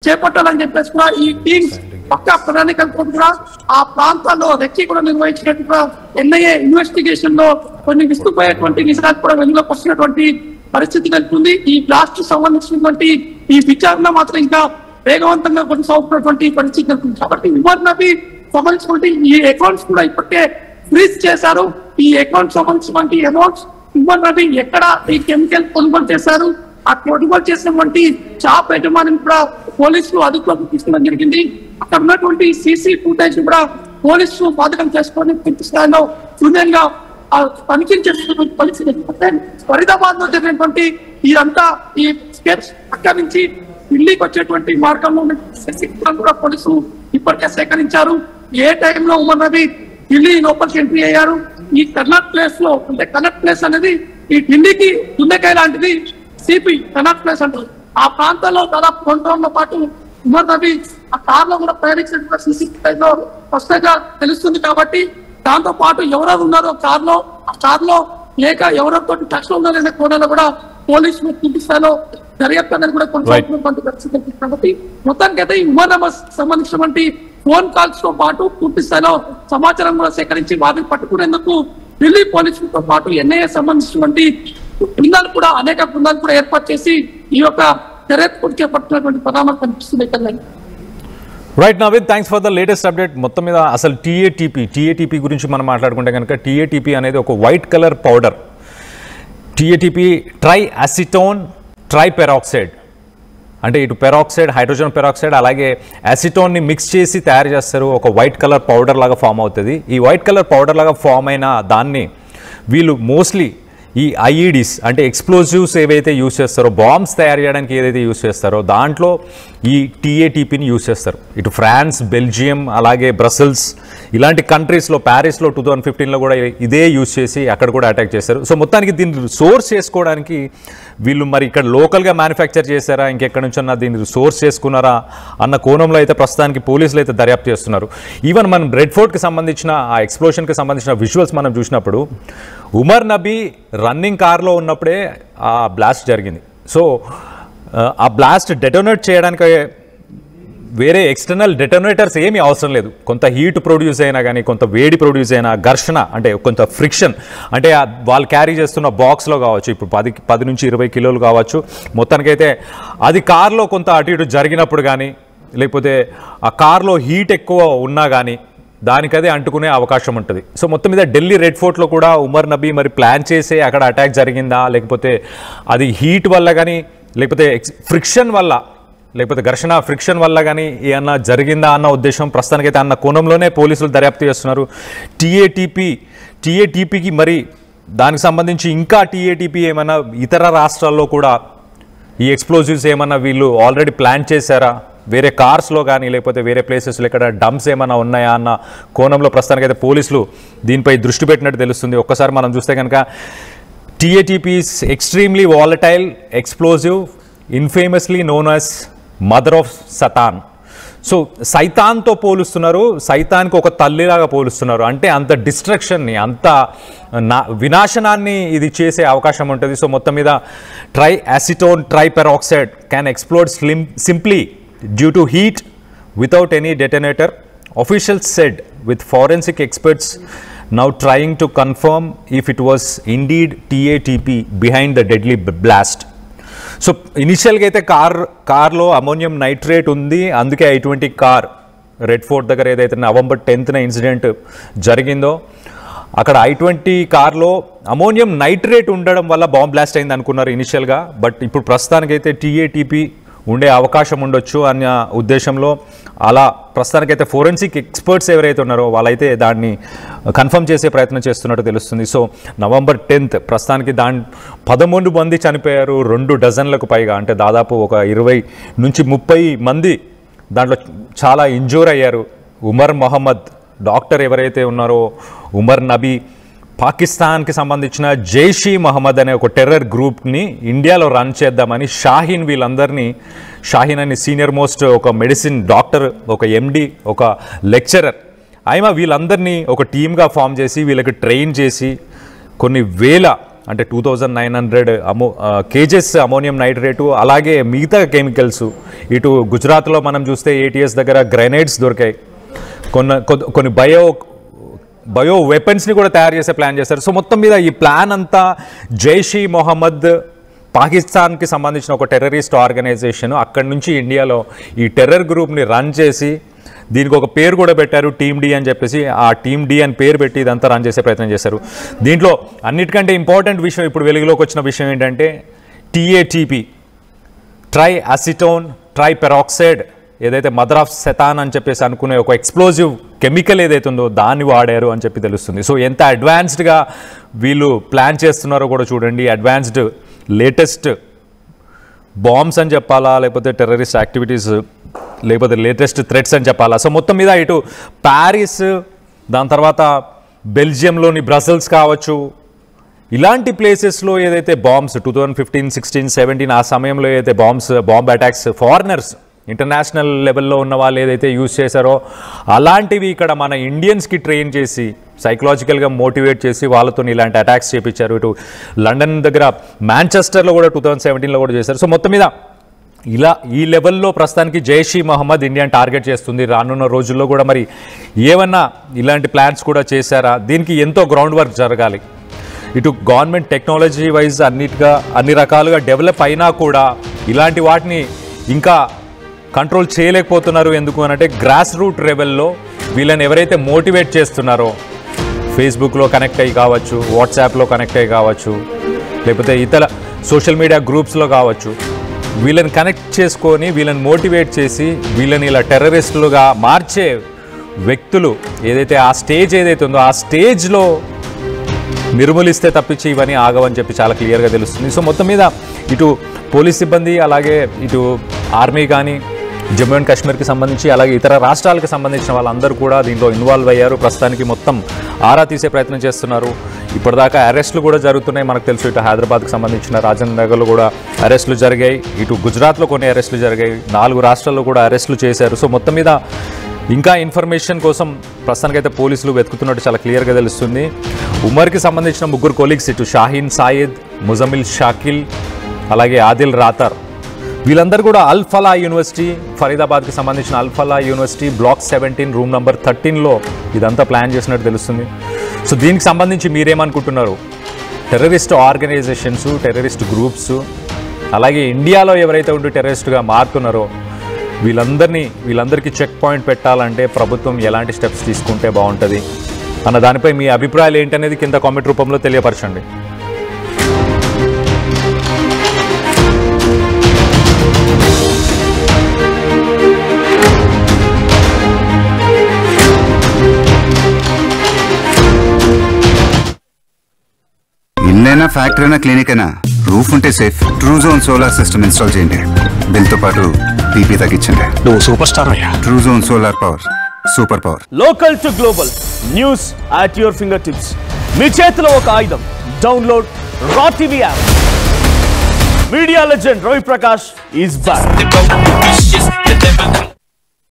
చేపట్టాలని చెప్పేసి కూడా ఈ టీమ్స్ పక్కా ప్రణాళికలతో కూడా ఆ ప్రాంతాల్లో రెక్కి కూడా నిర్వహించినట్టుగా ఎన్ఐఏ ఇన్వెస్టిగేషన్ లో కొన్ని విస్తుపోయేటువంటి నిజాలు కూడా వెలుగులోకి వస్తున్నటువంటి పరిస్థితి కలుగుతుంది. ఈ బ్లాస్ట్ సంబంధించినటువంటి ఈ విచారణ మాత్రం ఇంకా వేగవంతంగా కొనసాగుతున్నటువంటి పరిస్థితి కలుగుతుంది. కాబట్టి ఉమర్ నబీ సంబంధించినటువంటి ఈ అకౌంట్స్ కూడా ఇప్పటికే ఫ్రీజ్ చేశారు. ఈ అకౌంట్ సంబంధించినటువంటి అమౌంట్స్ ఉమర్ నబీ ఎక్కడ ఈ కెమికల్ కొనుగోలు చేశారు, ఆ కొనుగోలు చేసినటువంటి షాప్ యజమానిని కూడా పోలీసులు అదుపులోకి తీసుకోవడం జరిగింది. అక్కడ ఉన్నటువంటి సీసీ ఫుటేజ్ కూడా పోలీసులు బాధకం చేసుకొని పూర్తి స్థాయిలో క్షుణ్ణంగా తనిఖీలు చేసినటువంటి పరిస్థితి. ఫరీదాబాద్ లో జరిగినటువంటి ఇదంతా ఈ స్కెచ్ అక్కడి నుంచి ఢిల్లీకి వచ్చేటువంటి మార్గంలో కూడా పోలీసులు ఇప్పటికే సేకరించారు. ఏ టైంలో ఉమర్ నబీ ఢిల్లీ లోపలికి ఎంట్రీ అయ్యారు, ఈ కర్నాటక ప్లేస్ లో అంటే కనెక్ట్ ప్లేస్ అనేది ఈ ఢిల్లీకి దుండకాయ లాంటిది సిపి కనెక్ట్ ప్లేస్ అంటారు. ఆ ప్రాంతాల్లో దాదాపు 2 రోజుల పాటు ఉమర్ నబీ ఆ కార్ లో కూడా ప్రయాణించినటువంటి సీసీటీవీలో స్పష్టంగా తెలుస్తుంది. కాబట్టి దాంతో పాటు ఎవరెవరు ఉన్నారో ఆ కార్ లో లేక ఎవరితో టచ్ లో ఉన్నారనే కోణంలో కూడా పోలీసులు పూర్తి స్థాయిలో దర్యాప్తు అనేది కూడా కొనసాగుతున్నటువంటి పరిస్థితి. కాబట్టి మొత్తానికి అయితే ఈ ఉమర్ నబీ సంబంధించినటువంటి ఫోన్ కాల్స్ తో పాటు పూర్తి స్థాయిలో సమాచారం కూడా సేకరించి వారిని పట్టుకునేందుకు ఢిల్లీ పోలీసులతో పాటు ఎన్ఐఏ సంబంధించినటువంటి బృందాలు కూడా అనేక బృందాలు కూడా ఏర్పాటు చేసి ఈ యొక్క దర్యాప్తు చేపట్టినటువంటి పరిణామాలు కనిపిస్తుంది. Right Naveed, thanks for the latest update. మొత్తం మీద అసలు టీఏటీపీ గురించి మనం మాట్లాడుకుంటే కనుక టీఏటీపీ అనేది ఒక white colour powder. TATP tri acetone tri peroxide, అంటే ఇటు పెరాక్సైడ్, హైడ్రోజన్ పెరాక్సైడ్ అలాగే యాసిటోన్ని మిక్స్ చేసి తయారు చేస్తారు. ఒక వైట్ కలర్ పౌడర్ లాగా ఫామ్ అవుతుంది. ఈ వైట్ కలర్ పౌడర్ లాగా ఫామ్ అయిన దాన్ని వీళ్ళు మోస్ట్లీ ఈ ఐఈడీస్ అంటే ఎక్స్ప్లోజివ్స్ ఏవైతే యూజ్ చేస్తారో, బాంబ్స్ తయారు చేయడానికి ఏదైతే యూజ్ చేస్తారో దాంట్లో ఈ టీఏటీపీని యూజ్ చేస్తారు. ఇటు ఫ్రాన్స్, బెల్జియం అలాగే బ్రసెల్స్ ఇలాంటి కంట్రీస్లో, ప్యారిస్లో 2015లో కూడా ఇదే యూజ్ చేసి అక్కడ కూడా అటాక్ చేశారు. సో మొత్తానికి దీన్ని సోర్స్ చేసుకోవడానికి వీళ్ళు మరి ఇక్కడ లోకల్గా మ్యానుఫ్యాక్చర్ చేశారా, ఇంకెక్కడి నుంచన్నా దీన్ని సోర్స్ చేసుకున్నారా అన్న కోణంలో అయితే ప్రస్తుతానికి పోలీసులు అయితే దర్యాప్తు చేస్తున్నారు. ఈవెన్ మనం రెడ్ ఫోర్ట్కి సంబంధించిన ఆ ఎక్స్ప్లోషన్కి సంబంధించిన విజువల్స్ మనం చూసినప్పుడు ఉమర్ నబీ రన్నింగ్ కార్లో ఉన్నప్పుడే ఆ బ్లాస్ట్ జరిగింది. సో ఆ బ్లాస్ట్ డెటోనేట్ చేయడానికి వేరే ఎక్స్టర్నల్ డెటోనేటర్స్ ఏమీ అవసరం లేదు. కొంత హీట్ ప్రొడ్యూస్ అయినా కానీ, కొంత వేడి ప్రొడ్యూస్ అయినా, ఘర్షణ అంటే కొంత ఫ్రిక్షన్ అంటే వాళ్ళు క్యారీ చేస్తున్న బాక్స్లో కావచ్చు, ఇప్పుడు 10 నుంచి 20 కిలోలు కావచ్చు, మొత్తానికైతే అది కార్లో కొంత అటు ఇటు జరిగినప్పుడు కానీ, లేకపోతే ఆ కార్లో హీట్ ఎక్కువ ఉన్నా కానీ దానికదే అంటుకునే అవకాశం ఉంటుంది. సో మొత్తం మీద ఢిల్లీ రెడ్ ఫోర్ట్లో కూడా ఉమర్ నబీ మరి ప్లాన్ చేసే అక్కడ అటాక్ జరిగిందా, లేకపోతే అది హీట్ వల్ల కానీ, లేకపోతే ఫ్రిక్షన్ వల్ల, లేకపోతే ఘర్షణ ఫ్రిక్షన్ వల్ల కానీ ఏమన్నా జరిగిందా అన్న ఉద్దేశం ప్రస్తుతానికైతే అన్న కోణంలోనే పోలీసులు దర్యాప్తు చేస్తున్నారు. టీఏటీపీకి మరి దానికి సంబంధించి ఇంకా టీఏటీపీ ఏమైనా ఇతర రాష్ట్రాల్లో కూడా ఈ ఎక్స్ప్లోజివ్స్ ఏమన్నా వీళ్ళు ఆల్రెడీ ప్లాన్ చేశారా, వేరే కార్స్లో కానీ లేకపోతే వేరే ప్లేసెస్లో ఇక్కడ డంప్స్ ఏమైనా ఉన్నాయా అన్న కోణంలో ప్రస్తుతానికైతే పోలీసులు దీనిపై దృష్టి పెట్టినట్టు తెలుస్తుంది. ఒక్కసారి మనం చూస్తే కనుక TATP is extremely volatile explosive, infamously known as mother of Satan. So సైతాన్తో పోలుస్తున్నారు, సైతాన్కి ఒక తల్లిలాగా పోలుస్తున్నారు. అంటే అంత డిస్ట్రక్షన్ని, అంత వినాశనాన్ని ఇది చేసే అవకాశం ఉంటుంది. సో మొత్తం మీద try acetone tri peroxide can explode simply due to heat without any detonator, officials said, with forensic experts now trying to confirm if it was indeed TATP behind the deadly blast. So ఇనిషియల్గా అయితే కార్లో ammonium nitrate ఉంది, అందుకే I-20 car red fort దగ్గర ఏదైతే November 10న incident జరిగిందో అక్కడ I-20 కార్లో అమోనియం నైట్రేట్ ఉండడం వల్ల బాంబ్ బ్లాస్ట్ అయింది అనుకున్నారు ఇనిషియల్గా. బట్ ఇప్పుడు ప్రస్తుతానికైతే TATP ఉండే అవకాశం ఉండొచ్చు అన్న ఉద్దేశంలో అలా ప్రస్తుతానికైతే ఫోరెన్సిక్ ఎక్స్పర్ట్స్ ఎవరైతే ఉన్నారో వాళ్ళైతే దాన్ని కన్ఫర్మ్ చేసే ప్రయత్నం చేస్తున్నట్టు తెలుస్తుంది. సో నవంబర్ 10th ప్రస్తుతానికి 13 మంది చనిపోయారు, 2 డజన్లకు పైగా, అంటే దాదాపు ఒక 20 నుంచి 30 మంది దాంట్లో చాలా ఇంజూర్ అయ్యారు. ఉమర్ మొహమ్మద్ డాక్టర్ ఎవరైతే ఉన్నారో ఉమర్ నబీ పాకిస్తాన్కి సంబంధించిన జైషీ మహమ్మద్ అనే ఒక టెర్రర్ గ్రూప్ని ఇండియాలో రన్ చేద్దామని షాహీన్ వీళ్ళందరినీ, షాహీన్ అని సీనియర్ మోస్ట్ ఒక మెడిసిన్ డాక్టర్, ఒక ఎండి, ఒక లెక్చరర్, వీళ్ళందరినీ ఒక టీమ్గా ఫామ్ చేసి వీళ్ళకి ట్రైన్ చేసి కొన్ని వేల అంటే 2900 కేజెస్ అమోనియం నైట్రేటు, అలాగే మిగతా కెమికల్స్. ఇటు గుజరాత్లో మనం చూస్తే ATS దగ్గర గ్రెనేడ్స్ దొరికాయి, కొన్ని బయో వెపన్స్ని కూడా తయారు చేసే ప్లాన్ చేశారు. సో మొత్తం మీద ఈ ప్లాన్ అంతా జైష్-ఈ మొహమ్మద్ పాకిస్తాన్కి సంబంధించిన ఒక టెర్రరిస్ట్ ఆర్గనైజేషన్, అక్కడి నుంచి ఇండియాలో ఈ టెర్రర్ గ్రూప్ని రన్ చేసి దీనికి ఒక పేరు కూడా పెట్టారు, టీమ్ డి అని చెప్పేసి. ఆ టీమ్ డి అని పేరు పెట్టి ఇదంతా రన్ చేసే ప్రయత్నం చేశారు. దీంట్లో అన్నిటికంటే ఇంపార్టెంట్ విషయం, ఇప్పుడు వెలుగులోకి వచ్చిన విషయం ఏంటంటే TATP, try acetone tri peroxide, ఏదైతే మదర్ ఆఫ్ సెతాన్ అని చెప్పేసి అనుకునే ఒక ఎక్స్ప్లోజివ్ కెమికల్ ఏదైతే ఉందో దాన్ని వాడారు అని చెప్పి తెలుస్తుంది. సో ఎంత అడ్వాన్స్డ్గా వీళ్ళు ప్లాన్ చేస్తున్నారో కూడా చూడండి. అడ్వాన్స్డ్ లేటెస్ట్ బాంబ్స్ అని చెప్పాలా, లేకపోతే టెర్రరిస్ట్ యాక్టివిటీస్, లేకపోతే లేటెస్ట్ థ్రెట్స్ అని చెప్పాలా. సో మొత్తం మీద ఇటు ప్యారిస్, దాని తర్వాత బెల్జియంలోని బ్రసెల్స్ కావచ్చు, ఇలాంటి ప్లేసెస్లో ఏదైతే బాంబ్స్ 2015, 16, 17 ఆ సమయంలో ఏదైతే బాంబ్ అటాక్స్ ఫారినర్స్ ఇంటర్నేషనల్ లెవెల్లో ఉన్న వాళ్ళు ఏదైతే యూజ్ చేశారో అలాంటివి ఇక్కడ మన ఇండియన్స్కి ట్రైన్ చేసి సైకలాజికల్గా మోటివేట్ చేసి వాళ్ళతో ఇలాంటి అటాక్స్ చేయించారు. ఇటు లండన్ దగ్గర మాంచెస్టర్లో కూడా 2017లో కూడా చేశారు. సో మొత్తం మీద ఇలా ఈ లెవెల్లో ప్రస్తుతానికి జైష్-ఈ మొహమ్మద్ ఇండియాని టార్గెట్ చేస్తుంది. రానున్న రోజుల్లో కూడా మరి ఏమన్నా ఇలాంటి ప్లాన్స్ కూడా చేశారా, దీనికి ఎంతో గ్రౌండ్ వర్క్ జరగాలి. ఇటు గవర్నమెంట్ టెక్నాలజీ వైజ్ అన్ని రకాలుగా డెవలప్ అయినా కూడా ఇలాంటి వాటిని ఇంకా కంట్రోల్ చేయలేకపోతున్నారు. ఎందుకు అనంటే గ్రాస్ రూట్ లెవెల్లో వీళ్ళని ఎవరైతే మోటివేట్ చేస్తున్నారో, ఫేస్బుక్లో కనెక్ట్ అయ్యి కావచ్చు, వాట్సాప్లో కనెక్ట్ అయ్యి కావచ్చు, లేకపోతే ఇతర సోషల్ మీడియా గ్రూప్స్లో కావచ్చు, వీళ్ళని కనెక్ట్ చేసుకొని వీళ్ళని మోటివేట్ చేసి వీళ్ళని ఇలా టెర్రరిస్టులుగా మార్చే వ్యక్తులు ఏదైతే ఆ స్టేజ్ ఏదైతే ఉందో ఆ స్టేజ్లో నిర్మూలిస్తే తప్పించి ఇవన్నీ ఆగవని చెప్పి చాలా క్లియర్గా తెలుస్తుంది. సో మొత్తం మీద ఇటు పోలీస్ సిబ్బంది, అలాగే ఇటు ఆర్మీ కానీ, జమ్మూ అండ్ కాశ్మీర్కి సంబంధించి, అలాగే ఇతర రాష్ట్రాలకు సంబంధించిన వాళ్ళందరూ కూడా దీంట్లో ఇన్వాల్వ్ అయ్యారు. ప్రస్తుతానికి మొత్తం ఆరా తీసే ప్రయత్నం చేస్తున్నారు. ఇప్పటిదాకా అరెస్టులు కూడా జరుగుతున్నాయి. మనకు తెలుసు ఇటు హైదరాబాద్కి సంబంధించిన రాజేంద్ర నగర్లో కూడా అరెస్టులు జరిగాయి, ఇటు గుజరాత్లో కొన్ని అరెస్టులు జరిగాయి, 4 రాష్ట్రాల్లో కూడా అరెస్టులు చేశారు. సో మొత్తం మీద ఇంకా ఇన్ఫర్మేషన్ కోసం ప్రస్తుతానికైతే పోలీసులు వెతుకుతున్నట్టు చాలా క్లియర్గా తెలుస్తుంది. ఉమర్కి సంబంధించిన 3 కొలీగ్స్, ఇటు షాహీన్ సాయిద్, ముజమిల్ షాకిల్, అలాగే ఆదిల్ రాతర్, వీళ్ళందరూ కూడా అల్ ఫలా యూనివర్సిటీ, ఫరీదాబాద్కి సంబంధించిన అల్ ఫలా యూనివర్సిటీ బ్లాక్ 17 రూమ్ నెంబర్ 13లో ఇదంతా ప్లాన్ చేసినట్టు తెలుస్తుంది. సో దీనికి సంబంధించి మీరేమనుకుంటున్నారు? టెర్రరిస్ట్ ఆర్గనైజేషన్స్, టెర్రరిస్ట్ గ్రూప్స్, అలాగే ఇండియాలో ఎవరైతే ఉంటూ టెర్రరిస్ట్గా మారుతున్నారో వీళ్ళందరికీ చెక్ పాయింట్ పెట్టాలంటే ప్రభుత్వం ఎలాంటి స్టెప్స్ తీసుకుంటే బాగుంటుంది అన్న దానిపై మీ అభిప్రాయాలు ఏంటనేది కింద కామెంట్ రూపంలో తెలియపరచండి. ఇల్లైనా ఫ్యాక్టరీ అయినా క్లినిక్ అయినా రూఫ్ ఉంటే safe. Truzon solar system install చేయండి. బిల్తో పాటు పీపీ తగ్గించండి. నువ్వు సూపర్ స్టార్ అయ్యా. Truzon solar power, super power. Local to global news at your fingertips. మీ చేతిలో ఒక ఆయుధం. Download R TV app. Media legend Ravi Prakash is back.